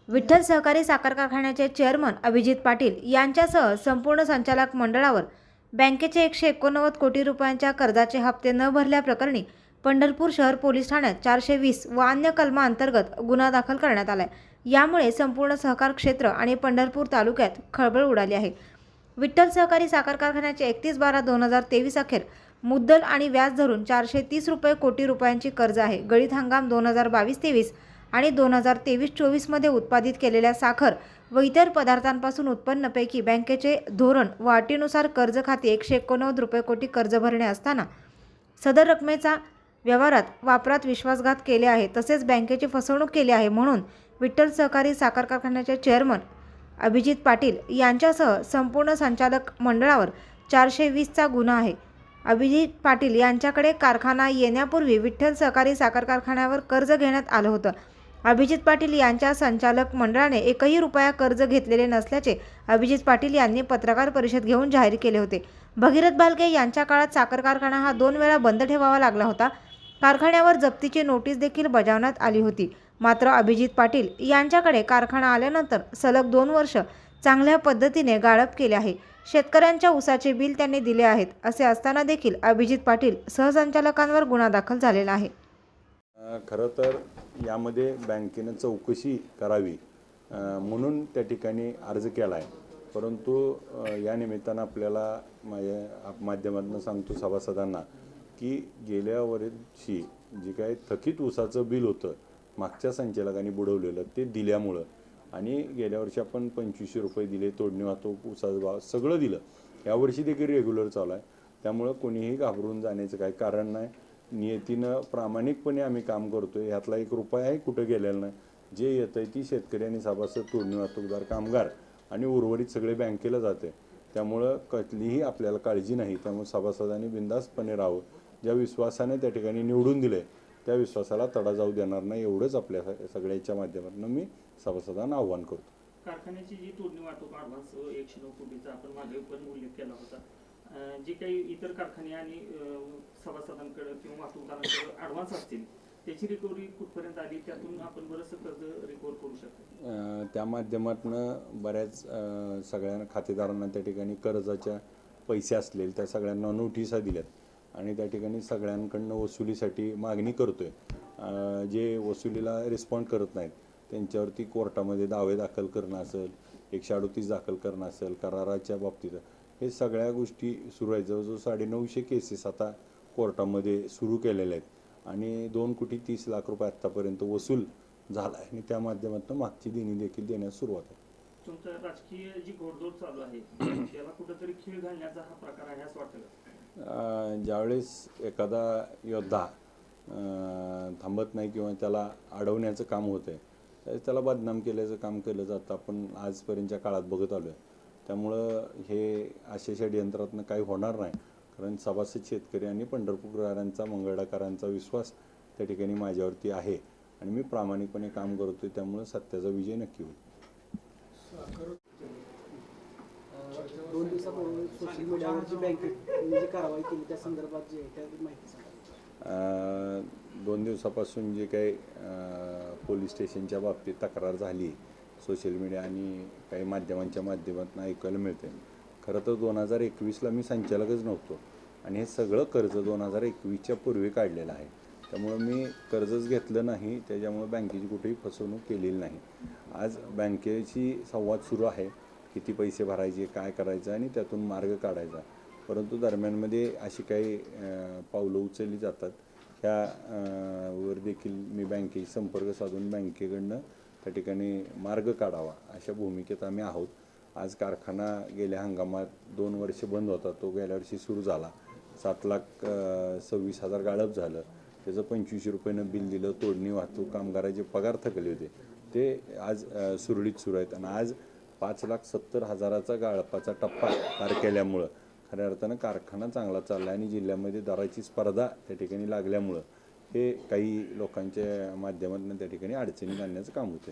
विठ्ठल सहकारी साखर कारखान्याचे चेअरमन अभिजित पाटील यांच्यासह संपूर्ण संचालक मंडळावर बँकेचे 189 कोटी रुपयांच्या कर्जाचे हप्ते न भरल्याप्रकरणी पंढरपूर शहर पोलीस ठाण्यात 420 व अन्य कलमांतर्गत गुन्हा दाखल करण्यात आलाय। यामुळे संपूर्ण सहकार क्षेत्र आणि पंढरपूर तालुक्यात खळबळ उडाली आहे। विठ्ठल सहकारी साखर कारखान्याचे 31/12/2023 अखेर मुद्दल आणि व्याज धरून 430 कोटी रुपयांची कर्ज आहे। गळीत हंगाम 2022-23 आणि 2023-24 मध्ये उत्पादित केलेल्या साखर व इतर पदार्थांपासून उत्पन्नापैकी बँकेचे धोरण व अटीनुसार कर्ज खाती 189 कोटी कर्ज भरणे असताना सदर रकमेचा व्यवहारात वापरात विश्वासघात केले आहे, तसेच बँकेची फसवणूक केली आहे। म्हणून विठ्ठल सहकारी साखर कारखान्याचे चेअरमन अभिजित पाटील यांच्यासह संपूर्ण संचालक मंडळावर 420चा गुन्हा आहे। अभिजित पाटील यांच्याकडे कारखाना येण्यापूर्वी विठ्ठल सहकारी साखर कारखान्यावर कर्ज घेण्यात आलं होतं। अभिजित पाटील यांच्या संचालक मंडळाने एकही रुपया कर्ज घेतलेले नसल्याचे अभिजित पाटील यांनी पत्रकार परिषद घेऊन जाहीर केले होते। भगीरथ भालके यांच्या काळात साखर कारखाना हा 2 वेळा बंद ठेवावा लागला होता। कारखान्यावर जप्तीची नोटीस देखील बजावण्यात आली होती। मात्र अभिजित पाटील यांच्याकडे कारखाना आल्यानंतर सलग 2 वर्ष चांगल्या पद्धतीने गाळप केले आहे। शेतकऱ्यांच्या ऊसाचे बिल त्यांनी दिले आहेत। असे असताना देखील अभिजित पाटील सहसंचालकांवर गुन्हा दाखल झालेला आहे। खरं तर यामध्ये बँकेनं चौकशी करावी म्हणून त्या ठिकाणी अर्ज केला आहे। परंतु या निमित्तानं आपल्याला माझ्या माध्यमातून सांगतो सभासदांना की गेल्या वर्षी जे काही थकीत ऊसाचं बिल होतं मागच्या संचालकांनी बुडवलेलं ते दिल्यामुळं आणि गेल्या वर्षी आपण 2500 रुपये दिले, तोडणी वाहतूक ऊसाचा भाव सगळं दिलं, यावर्षी देखील रेग्युलर चालू आहे। त्यामुळं कोणीही घाबरून जाण्याचं काही कारण नाही। नियतीनं प्रामाणिकपणे आम्ही काम करतोय, यातला 1 रुपयाही कुठं गेलेला नाही। जे येतं आहे ती शेतकरी आणि सभासद, तोडणी वाहतूकदार, कामगार आणि उर्वरित सगळे बँकेला जाते। त्यामुळं कसलीही आपल्याला काळजी नाही। त्यामुळे सभासदांनी बिनधास्तपणे राहावं। ज्या विश्वासाने त्या ठिकाणी निवडून दिले त्या विश्वासाला तडा जाऊ देणार नाही, एवढंच आपल्या सगळ्याच्या माध्यमातून मी सभासदांना आव्हान करतो। कारखान्याची जी तोडणी वाहतूक ॲडव्हान्स 109 कोटीचा आपण मागे पण उल्लेख केला होता, जे काही इतर कारखाने आणि सभासदांकडे किंवा वाहतूकदारांकडे ॲडव्हान्स असतील त्याची रिकव्हरी कुठपर्यंत आली, त्यातून आपण बरंचसं कर्ज रिकव्हर करू शकतो। त्या माध्यमातून बऱ्याच सगळ्यांना खातेदारांना त्या ठिकाणी कर्जाच्या पैसे असलेले त्या सगळ्यांना नोटिसा दिल्यात आणि त्या ठिकाणी सगळ्यांकडनं वसुलीसाठी मागणी करतोय। जे वसुलीला रिस्पॉन्ड करत नाहीत त्यांच्यावरती कोर्टामध्ये दावे दाखल करणं असेल, 138 दाखल करणं असेल, कराराच्या बाबतीत हे सगळ्या गोष्टी सुरू आहेत। जवळजवळ 950 केसेस आता कोर्टामध्ये सुरू केलेल्या आहेत आणि 2,30,00,000 रुपये आत्तापर्यंत वसूल झाला आहे आणि त्या माध्यमातून मागची देणी देखील देण्यास सुरुवात आहे। तुमचं राजकीय जी घोडदौड चालू आहे त्याला कुठेतरी खीळ घालण्याचा हा प्रकार आहे असं वाटतं का? ज्यावेळेस एखादा योद्धा थांबत नाही किंवा त्याला अडवण्याचं काम होतं आहे त्यावेळेस त्याला बदनाम केल्याचं काम केलं जातं, आपण आजपर्यंतच्या काळात बघत आलो आहे। त्यामुळं हे अशा षडयंत्रातनं काही होणार नाही, कारण सभासद, शेतकरी आणि पंढरपूरकरांचा, मंगळाकरांचा विश्वास त्या ठिकाणी माझ्यावरती आहे आणि मी प्रामाणिकपणे काम करतोय। त्यामुळे सत्याचा विजय नक्की होईल। 2 दिवसापूर्वी सोशल मीडियावर जी बँकेने जी कारवाई केली त्या संदर्भात जी आहे त्याची माहिती सांगा। 2 दिवसापासून जे काही पोलीस स्टेशनच्या बाबतीत तक्रार झाली सोशल मीडिया आणि काही माध्यमांच्या माध्यमातून ऐकायला मिळते। खरं तर 2021ला मी संचालकच नव्हतो आणि हे सगळं कर्ज 2021च्या पूर्वी काढलेलं आहे। त्यामुळे मी कर्जच घेतलं नाही, त्याच्यामुळे बँकेची कुठेही फसवणूक केलेली नाही। आज बँकेची संवाद सुरू आहे, किती पैसे भरायचे, काय करायचं आणि त्यातून मार्ग काढायचा। परंतु दरम्यानमध्ये अशी काही पावलं उचलली जातात, वर देखील मी बँकेशी संपर्क साधून बँकेकडनं त्या ठिकाणी मार्ग काढावा अशा भूमिकेत आम्ही आहोत। आज कारखाना गेल्या हंगामात 2 वर्ष बंद होता, तो गेल्या वर्षी सुरू झाला। 7,26,000 गाळप झालं, त्याचं 2500 रुपयानं बिल दिलं, तोडणी वाहतूक, कामगाराचे पगार थकले होते ते आज सुरळीत सुरू आहेत आणि आज 5,70,000चा गाळपाचा टप्पा पार केल्यामुळं खऱ्या अर्थानं कारखाना चांगला चालला आणि जिल्ह्यामध्ये दराची स्पर्धा त्या ठिकाणी लागल्यामुळं हे काही लोकांच्या माध्यमातून त्या ठिकाणी अडचणी आणण्याचं काम होतं।